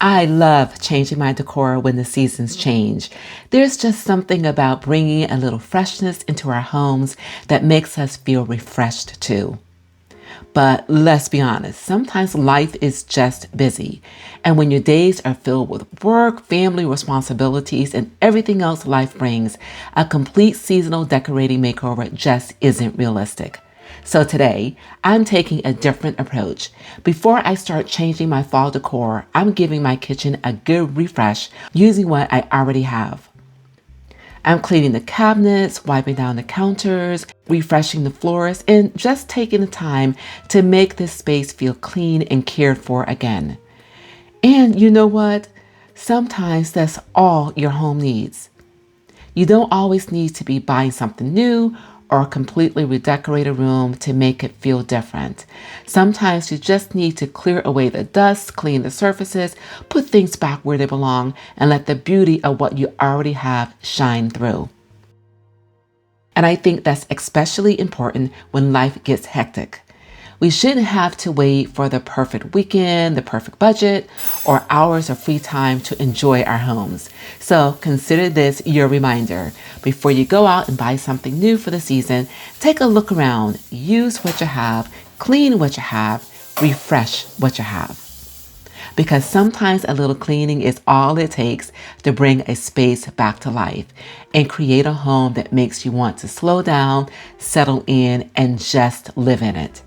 I love changing my decor when the seasons change. There's just something about bringing a little freshness into our homes that makes us feel refreshed too. But let's be honest, sometimes life is just busy. And when your days are filled with work, family responsibilities, and everything else life brings, a complete seasonal decorating makeover just isn't realistic. So today, I'm taking a different approach. Before I start changing my fall decor, I'm giving my kitchen a good refresh using what I already have. I'm cleaning the cabinets, wiping down the counters, refreshing the floors, and just taking the time to make this space feel clean and cared for again. And you know what? Sometimes that's all your home needs. You don't always need to be buying something new or completely redecorate a room to make it feel different. Sometimes you just need to clear away the dust, clean the surfaces, put things back where they belong, and let the beauty of what you already have shine through. And I think that's especially important when life gets hectic. We shouldn't have to wait for the perfect weekend, the perfect budget, or hours of free time to enjoy our homes. So consider this your reminder. Before you go out and buy something new for the season, take a look around, use what you have, clean what you have, refresh what you have. Because sometimes a little cleaning is all it takes to bring a space back to life and create a home that makes you want to slow down, settle in, and just live in it.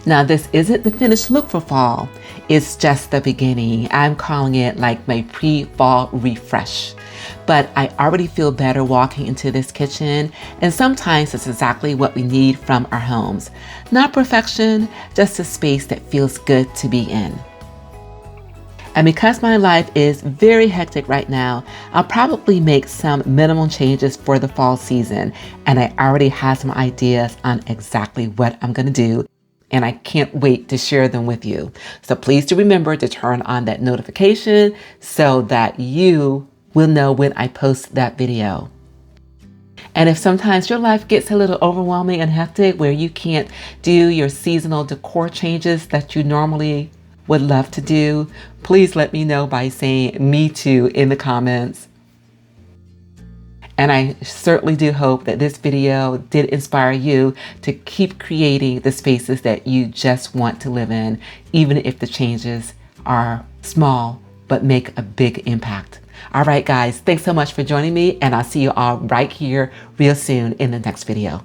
Now, this isn't the finished look for fall. It's just the beginning. I'm calling it like my pre-fall refresh. But I already feel better walking into this kitchen, and sometimes it's exactly what we need from our homes. Not perfection, just a space that feels good to be in. And because my life is very hectic right now, I'll probably make some minimal changes for the fall season. And I already have some ideas on exactly what I'm going to do. And I can't wait to share them with you. So please do remember to turn on that notification so that you will know when I post that video. And if sometimes your life gets a little overwhelming and hectic where you can't do your seasonal decor changes that you normally would love to do, please let me know by saying "me too" in the comments. And I certainly do hope that this video did inspire you to keep creating the spaces that you just want to live in, even if the changes are small but make a big impact. All right, guys, thanks so much for joining me, and I'll see you all right here real soon in the next video.